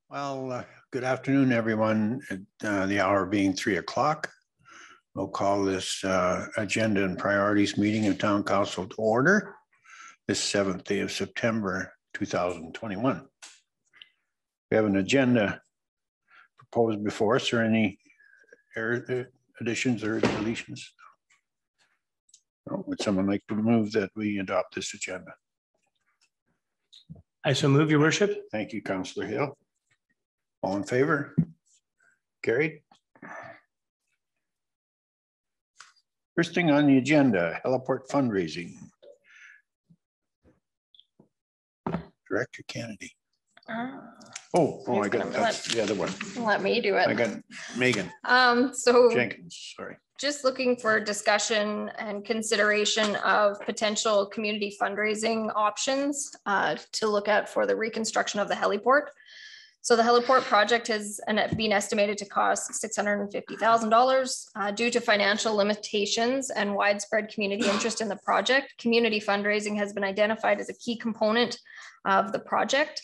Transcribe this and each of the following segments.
Well, good afternoon, everyone. The hour being 3 o'clock, we'll call this agenda and priorities meeting of Town Council to order this 7th day of September 2021. We have an agenda proposed before us. Or any additions or deletions? Would someone like to move that we adopt this agenda? I so move, Your Worship. Thank you, Councillor Hill. All in favor? Carried. First thing on the agenda, heliport fundraising. Director Kennedy. I got that's the other one. Let me do it. I got Megan. So Jenkins, sorry. Just looking for discussion and consideration of potential community fundraising options to look at for the reconstruction of the heliport. So the heliport project has been estimated to cost $650,000 due to financial limitations and widespread community interest in the project. Community fundraising has been identified as a key component of the project.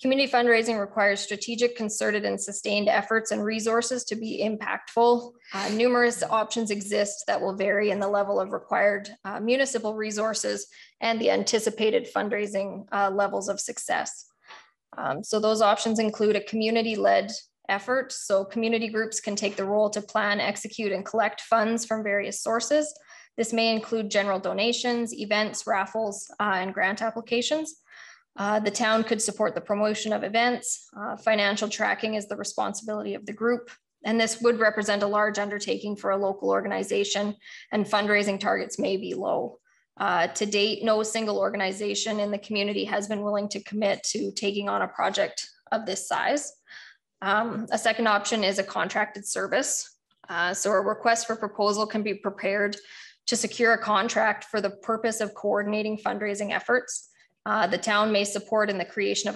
Community fundraising requires strategic, concerted, and sustained efforts and resources to be impactful. Numerous options exist that will vary in the level of required municipal resources and the anticipated fundraising levels of success. So those options include a community-led effort. So community groups can take the role to plan, execute, and collect funds from various sources. This may include general donations, events, raffles, and grant applications. The town could support the promotion of events. Financial tracking is the responsibility of the group. And this would represent a large undertaking for a local organization, and fundraising targets may be low. To date, no single organization in the community has been willing to commit to taking on a project of this size. A second option is a contracted service. So a request for proposal can be prepared to secure a contract for the purpose of coordinating fundraising efforts. The town may support in the creation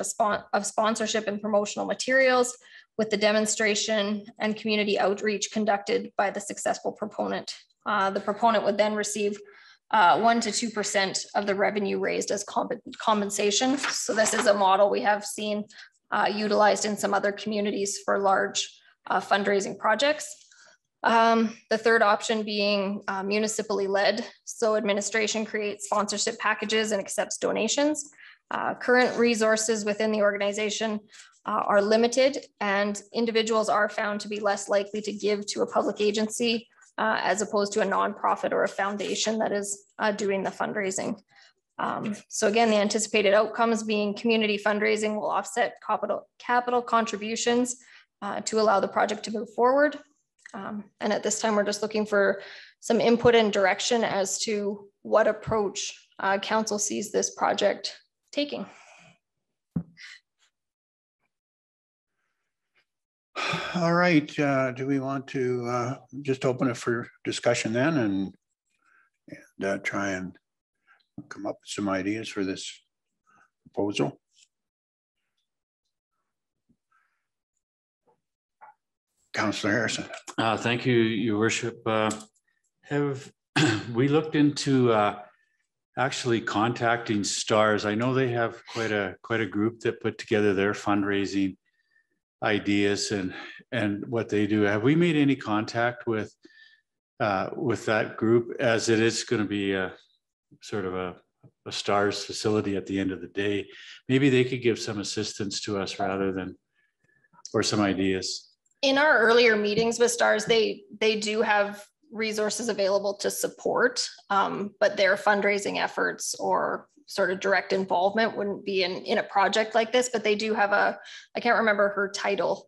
of sponsorship and promotional materials with the demonstration and community outreach conducted by the successful proponent. The proponent would then receive 1 to 2% of the revenue raised as compensation. So this is a model we have seen utilized in some other communities for large fundraising projects. The third option being municipally led. So administration creates sponsorship packages and accepts donations. Current resources within the organization are limited, and individuals are found to be less likely to give to a public agency as opposed to a nonprofit or a foundation that is doing the fundraising. So again, the anticipated outcomes being community fundraising will offset capital contributions to allow the project to move forward. And at this time, we're just looking for some input and direction as to what approach council sees this project taking. All right, do we want to just open it for discussion then and try and come up with some ideas for this proposal? Councillor Harrison. Thank you, Your Worship. Have we looked into actually contacting STARS? I know they have quite a group that put together their fundraising ideas and what they do. Have we made any contact with that group, as it is going to be a sort of a STARS facility at the end of the day? Maybe they could give some assistance to us or some ideas. In our earlier meetings with STARS, they do have resources available to support, but their fundraising efforts or sort of direct involvement wouldn't be in a project like this. But they do have I can't remember her title,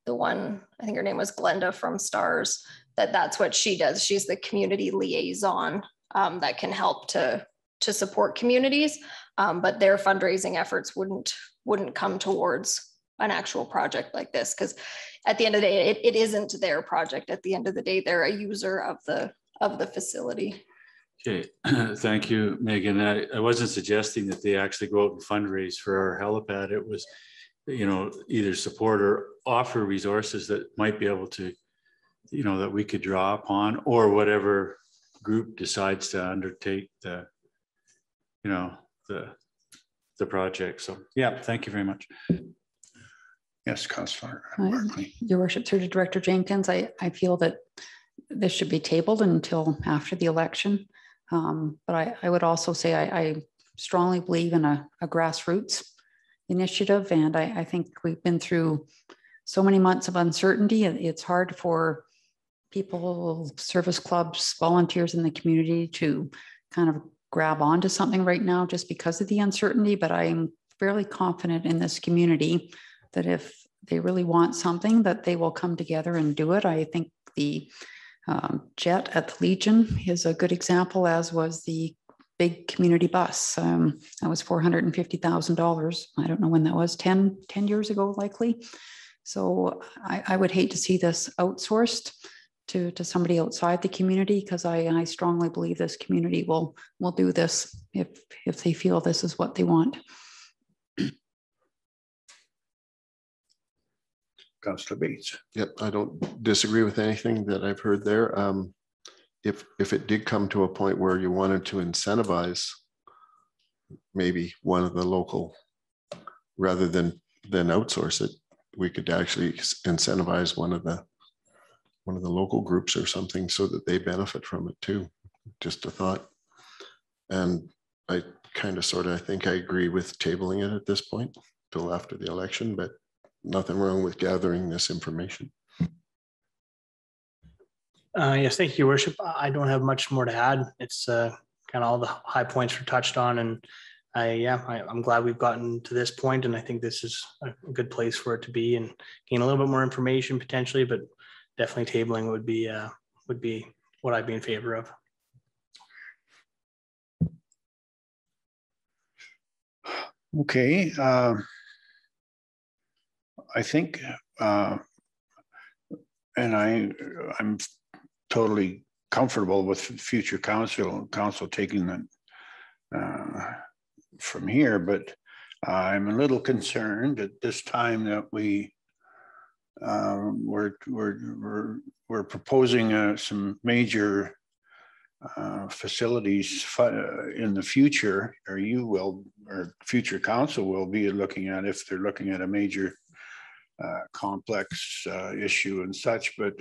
the one, I think her name was Glenda from STARS, that's what she does. She's the community liaison that can help to support communities, but their fundraising efforts wouldn't come towards an actual project like this, because at the end of the day, it isn't their project. At the end of the day, they're a user of the facility. Okay, thank you, Megan. I wasn't suggesting that they actually go out and fundraise for our helipad. It was, either support or offer resources that might be able to, that we could draw upon, or whatever group decides to undertake the project. So yeah, thank you very much. Yes, Councillor Barkley. Your worship, through to Director Jenkins, I feel that this should be tabled until after the election. But I would also say I strongly believe in a grassroots initiative. And I think we've been through so many months of uncertainty. It's hard for people, service clubs, volunteers in the community to kind of grab onto something right now just because of the uncertainty. But I'm fairly confident in this community that if they really want something, that they will come together and do it. I think the jet at the Legion is a good example, as was the big community bus. That was $450,000. I don't know when that was, 10 years ago, likely. So I would hate to see this outsourced to somebody outside the community, because I strongly believe this community will do this if they feel this is what they want. Councillor Bates. Yep, I don't disagree with anything that I've heard there. If it did come to a point where you wanted to incentivize maybe one of the local, rather than outsource it, we could actually incentivize one of the local groups or something so that they benefit from it too. Just a thought. And I kind of I think I agree with tabling it at this point till after the election, but nothing wrong with gathering this information. Yes, thank you, Your Worship. I don't have much more to add. It's kind of all the high points were touched on, and I'm glad we've gotten to this point, and I think this is a good place for it to be and gain a little bit more information potentially, but definitely tabling would be what I'd be in favor of. Okay. I think, and I'm totally comfortable with future council taking that from here, but I'm a little concerned at this time that we're proposing some major facilities in the future, or you will, or future council will be looking at, if they're looking at a major complex issue and such. But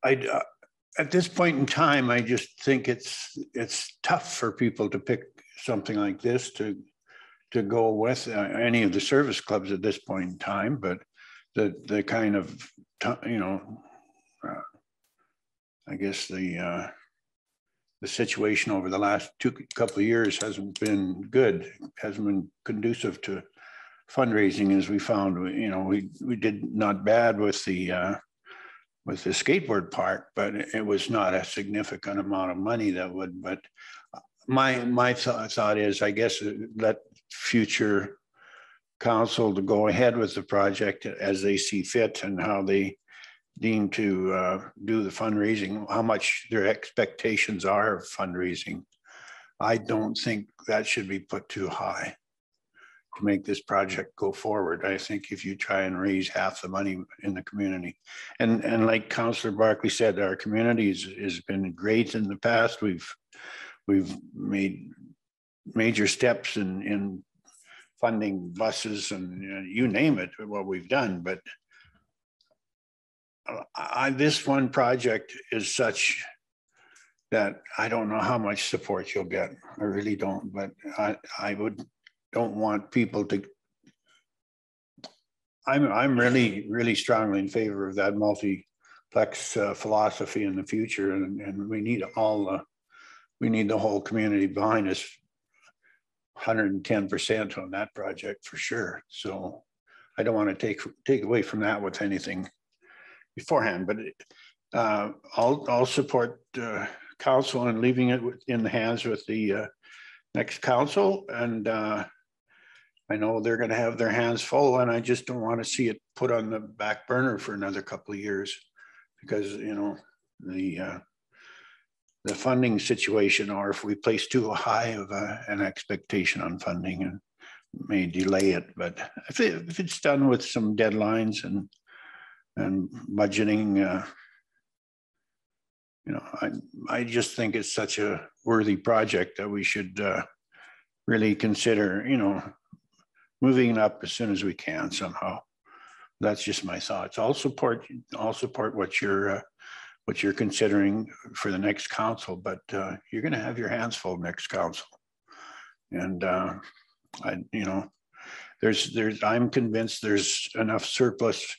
at this point in time, I just think it's tough for people to pick something like this to go with any of the service clubs at this point in time. But the kind of, I guess the situation over the last couple of years hasn't been good, hasn't been conducive to fundraising, as we found. We did not bad with the skateboard park, but it was not a significant amount of money that would. But my thought is, I guess, let future council to go ahead with the project as they see fit and how they deem to do the fundraising, how much their expectations are of fundraising. I don't think that should be put too high to make this project go forward. I think if you try and raise half the money in the community, and like Councillor Barkley said, our community has been great in the past. We've made major steps in funding buses and you name it, what we've done. But this one project is such that I don't know how much support you'll get. I really don't. But I don't want people to. I'm really strongly in favor of that multiplex philosophy in the future, and we need the whole community behind us, 110% on that project for sure. So I don't want to take away from that with anything beforehand, but I'll support council and leaving it in the hands with the next council. And I know they're going to have their hands full, and I just don't want to see it put on the back burner for another couple of years, because the funding situation, or if we place too high of an expectation on funding, and may delay it. But if it's done with some deadlines and budgeting, I just think it's such a worthy project that we should really consider, moving it up as soon as we can somehow. That's just my thoughts. I'll support what you're considering for the next council, but you're going to have your hands full next council. And I'm convinced there's enough surplus.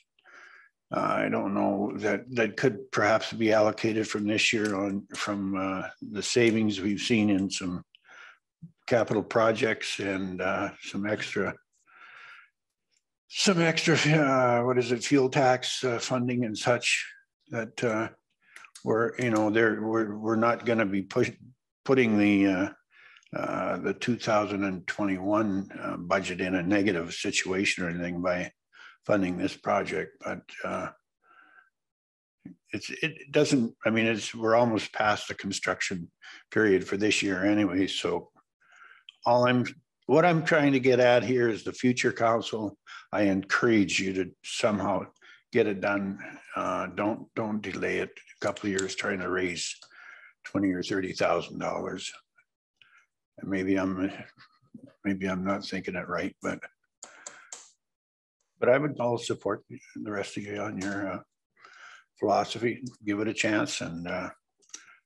I don't know that could perhaps be allocated from this year from the savings we've seen in some capital projects and some extra fuel tax funding and such that we're not going to be putting the 2021 budget in a negative situation or anything by funding this project, but it doesn't. I mean, we're almost past the construction period for this year anyway. So what I'm trying to get at here is the future council. I encourage you to somehow get it done. Don't delay it a couple of years trying to raise $20,000 or $30,000. And maybe I'm not thinking it right, but I would all support the rest of you on your philosophy. Give it a chance,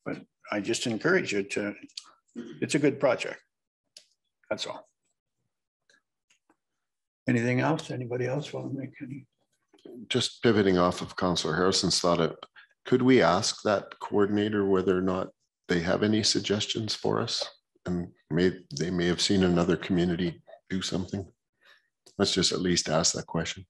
but I just encourage you to. It's a good project. That's all. Anything else? Anybody else want to make any? Just pivoting off of Councillor Harrison's thought, could we ask that coordinator whether or not they have any suggestions for us? And they may have seen another community do something. Let's just at least ask that question.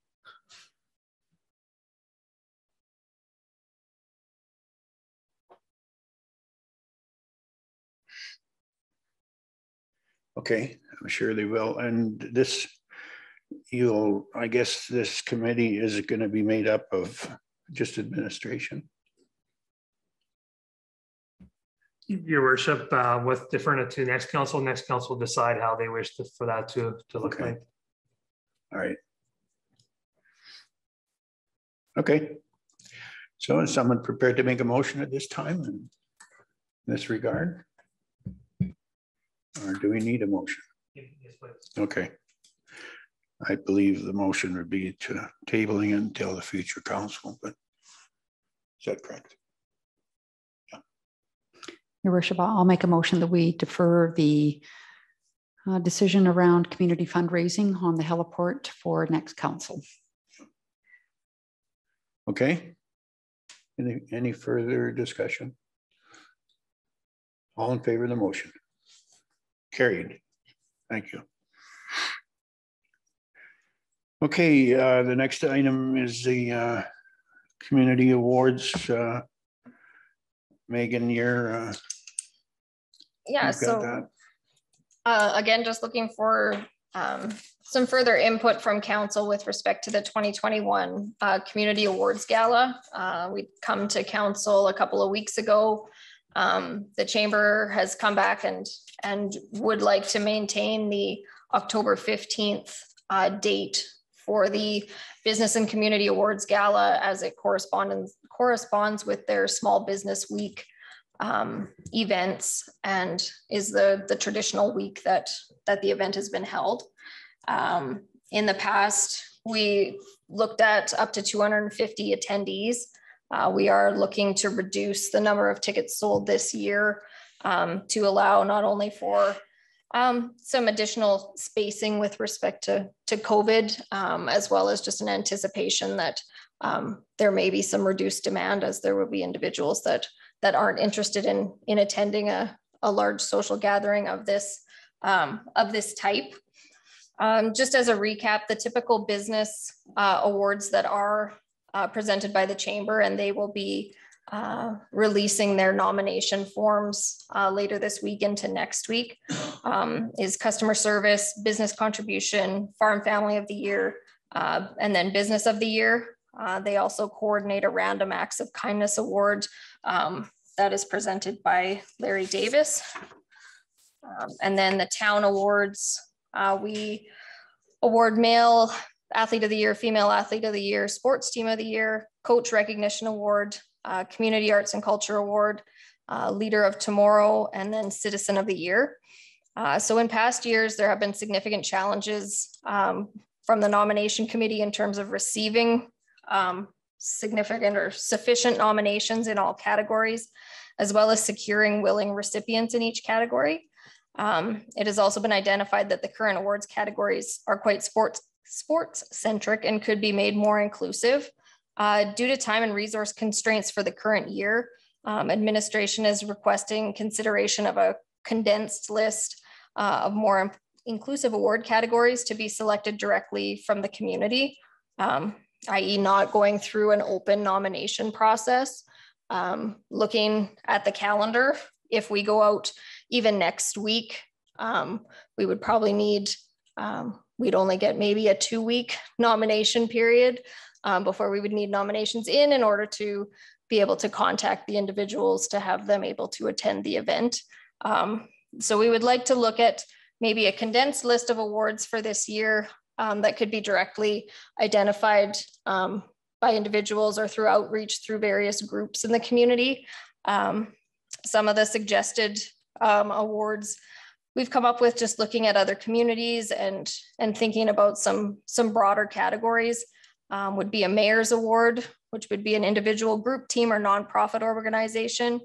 Okay, I'm sure they will. And I guess this committee is going to be made up of just administration. Your worship, with deferring it to next council decide how they wish for that to look like. All right. Okay. So is someone prepared to make a motion at this time in this regard? Or do we need a motion? Yes, please. Okay. I believe the motion would be to tabling until the future council, but is that correct? Yeah. Your worship, I'll make a motion that we defer the decision around community fundraising on the heliport for next council. Okay. Any further discussion? All in favor of the motion? Carried. Thank you. Okay, the next item is the community awards. Megan, you're yeah, so again, just looking for some further input from council with respect to the 2021 Community Awards Gala. We come to council a couple of weeks ago. The chamber has come back and would like to maintain the October 15th date for the Business and Community Awards Gala, as it corresponds with their Small Business Week events, and is the traditional week that the event has been held. In the past, we looked at up to 250 attendees. We are looking to reduce the number of tickets sold this year to allow not only for some additional spacing with respect to COVID, as well as just an anticipation that there may be some reduced demand, as there will be individuals that aren't interested in attending a large social gathering of this type. Just as a recap, the typical business awards that are presented by the chamber, and they will be releasing their nomination forms later this week into next week, is customer service, business contribution, farm family of the year, and then business of the year. They also coordinate a random acts of kindness award that is presented by Larry Davis. And then the town awards, we award male athlete of the year, female athlete of the year, sports team of the year, coach recognition award, community arts and culture award, leader of tomorrow, and then citizen of the year. So in past years, there have been significant challenges from the nomination committee in terms of receiving significant or sufficient nominations in all categories, as well as securing willing recipients in each category. It has also been identified that the current awards categories are quite sports centric and could be made more inclusive. Due to time and resource constraints for the current year, administration is requesting consideration of a condensed list of more inclusive award categories to be selected directly from the community, i.e. not going through an open nomination process. Looking at the calendar, if we go out even next week, we would probably need, we'd only get maybe a 2-week nomination period before we would need nominations in order to be able to contact the individuals to have them able to attend the event. So we would like to look at maybe a condensed list of awards for this year that could be directly identified by individuals or through outreach through various groups in the community. Some of the suggested awards we've come up with just looking at other communities and thinking about some broader categories would be a mayor's award, which would be an individual, group, team, or nonprofit organization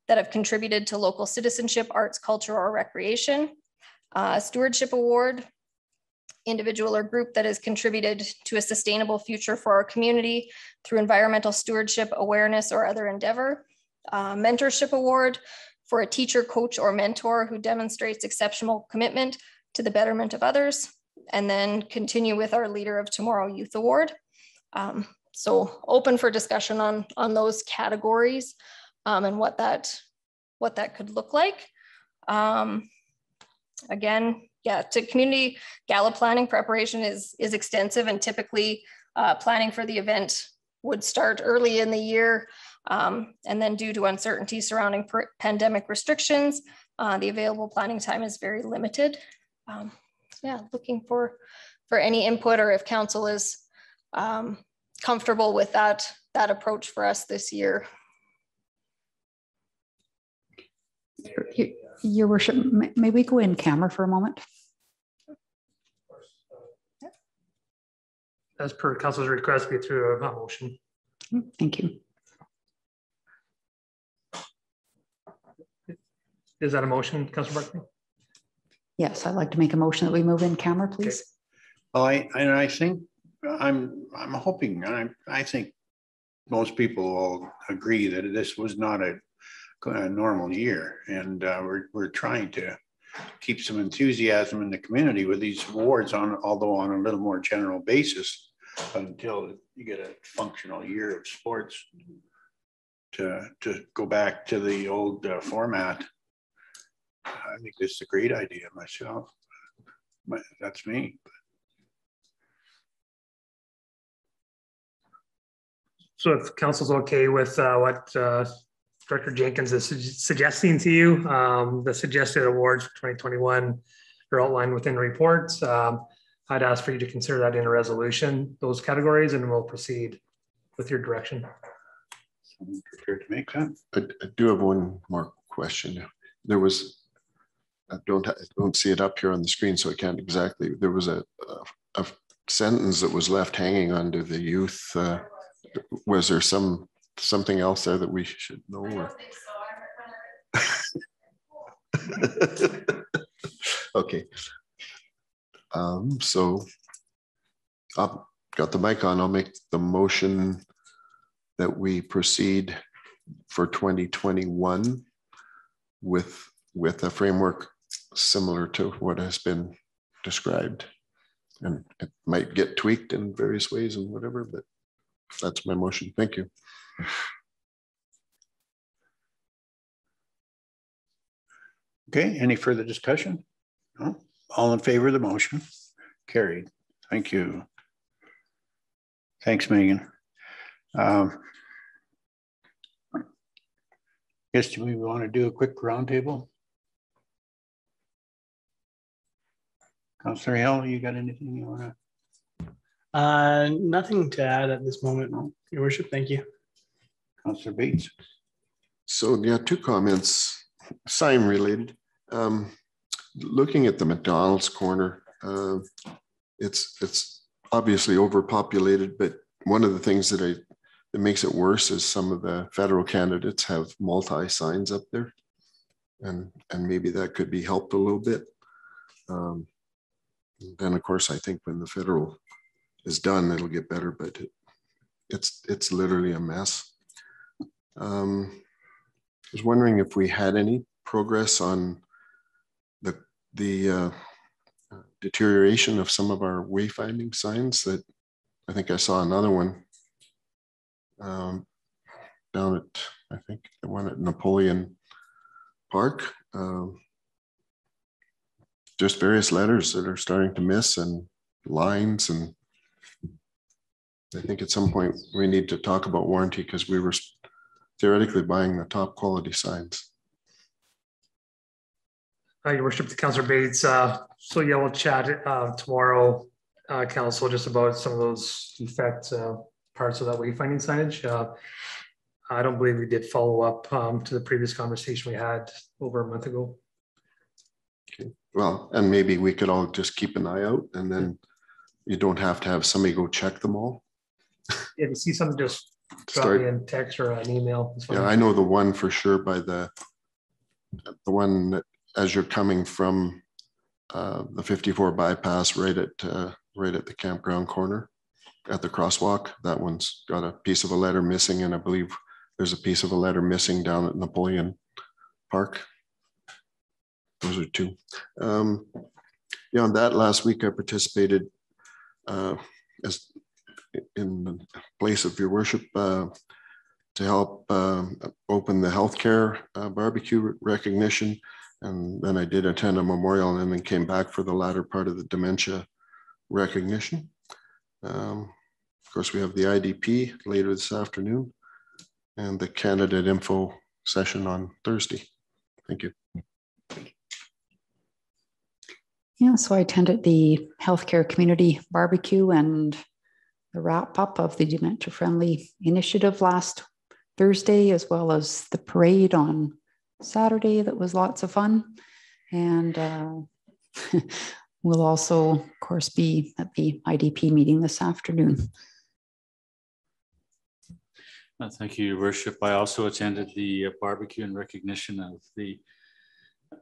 that have contributed to local citizenship, arts, culture, or recreation. A stewardship award, individual or group that has contributed to a sustainable future for our community through environmental stewardship, awareness, or other endeavor. Mentorship award for a teacher, coach, or mentor who demonstrates exceptional commitment to the betterment of others. And then continue with our Leader of Tomorrow Youth Award. So open for discussion on those categories and what that could look like. Again, yeah, to community gala planning preparation is extensive, and typically planning for the event would start early in the year. And then due to uncertainty surrounding pandemic restrictions, the available planning time is very limited. Yeah, looking for any input, or if council is comfortable with that approach for us this year. Your worship, may we go in camera for a moment? As per council's request, be through a motion. Thank you. Is that a motion, Councilor Barkley? Yes, I'd like to make a motion that we move in camera, please. Okay. Well, I think I'm hoping, and I think most people will agree that this was not a normal year, and we're trying to keep some enthusiasm in the community with these awards, although on a little more general basis, until you get a functional year of sports to go back to the old format. I think this is a great idea myself. That's me. So if council's okay with what Director Jenkins is suggesting to you, the suggested awards for 2021 are outlined within the reports. I'd ask for you to consider that in a resolution, those categories, and we'll proceed with your direction. Someone prepared to make that? I do have one more question. There was, I don't see it up here on the screen, so I can't exactly. There was a sentence that was left hanging under the youth. Was there something else there that we should know? Or? Okay. So I've got the mic on. I'll make the motion that we proceed for 2021 with a framework similar to what has been described. And it might get tweaked in various ways and whatever, but that's my motion. Thank you. Okay, any further discussion? No? All in favor of the motion? Carried. Thank you. Thanks, Megan. Guess do we want to do a quick roundtable? Councillor Hill, you got anything you want to? Nothing to add at this moment, Your Worship. Thank you. Councillor Bates. So yeah, two comments, sign related. looking at the McDonald's corner, it's obviously overpopulated, but one of the things that makes it worse is some of the federal candidates have multi-signs up there. And maybe that could be helped a little bit. Then of course, I think when the federal is done, it'll get better, but it's literally a mess. I was wondering if we had any progress on the deterioration of some of our wayfinding signs. That I think I saw another one down at, I think the one at Napoleon Park. Just various letters that are starting to miss and lines, and I think at some point we need to talk about warranty, because we were theoretically buying the top quality signs. Your worship, to Councillor Bates. So yeah, we'll chat tomorrow, council, just about some of those defect parts of that wayfinding signage. I don't believe we did follow up to the previous conversation we had over a month ago. Okay. Well, and maybe we could all just keep an eye out, and then you don't have to have somebody go check them all. Yeah, if you see something, just drop me a text or an email. Yeah, I know the one for sure by the one that, as you're coming from the 54 bypass right at the campground corner at the crosswalk. That one's got a piece of a letter missing, and I believe there's a piece of a letter missing down at Napoleon Park. Those are two. Yeah, on that last week I participated as in the place of your worship to help open the healthcare barbecue recognition. And then I did attend a memorial and then came back for the latter part of the dementia recognition. Of course, we have the IDP later this afternoon and the candidate info session on Thursday. Thank you. Yeah, so I attended the healthcare community barbecue and the wrap up of the dementia friendly initiative last Thursday, as well as the parade on Saturday. That was lots of fun. And we'll also, of course, be at the IDP meeting this afternoon. Thank you, Your Worship. I also attended the barbecue in recognition of the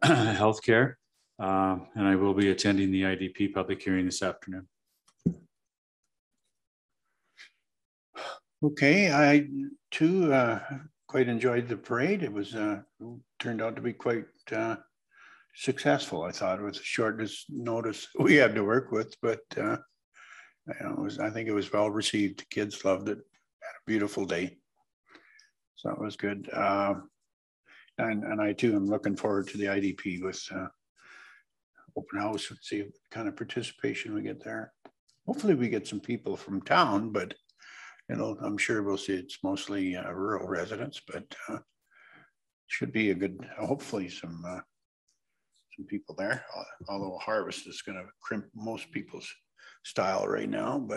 healthcare, and I will be attending the IDP public hearing this afternoon. Okay, I too quite enjoyed the parade. It was turned out to be quite successful. I thought it was the shortest notice we had to work with, but you know, I think it was well received. The kids loved it. Had a beautiful day, so it was good. And I too am looking forward to the IDP with open house and see what kind of participation we get there. Hopefully we get some people from town, but you know, I'm sure we'll see it's mostly rural residents, but should be a good, hopefully some people there, although harvest is going to crimp most people's style right now.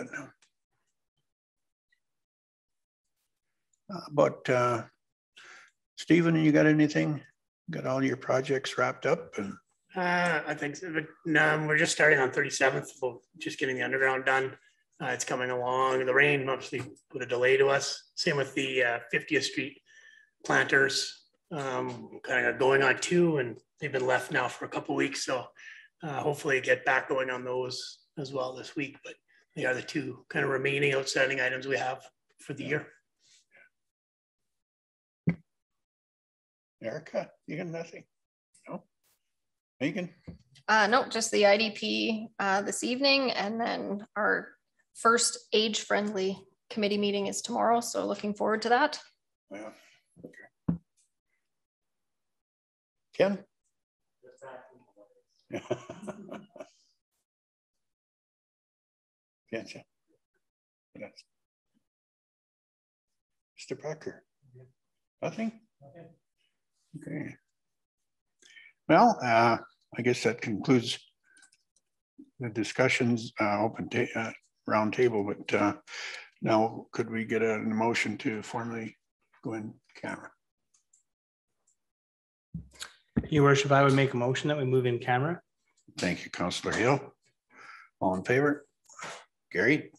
But Stephen, you got anything? Got all your projects wrapped up? And I think so, but no, we're just starting on 37th, just getting the underground done. It's coming along. The rain obviously put a delay to us. Same with the 50th Street planters, kind of going on 2, and they've been left now for a couple of weeks. So hopefully get back going on those as well this week. But they are the 2 kind of remaining outstanding items we have for the year. Erica, you got nothing? No? Megan? No, just the IDP this evening, and then our first age-friendly committee meeting is tomorrow, so looking forward to that. Yeah. Okay. Ken? Can't you? Yes. Mr. Becker? Nothing? Okay. Well, I guess that concludes the discussions, open round table, but now could we get a motion to formally go in camera? Your Worship, I would make a motion that we move in camera. Thank you, Councillor Hill. All in favor? Gary?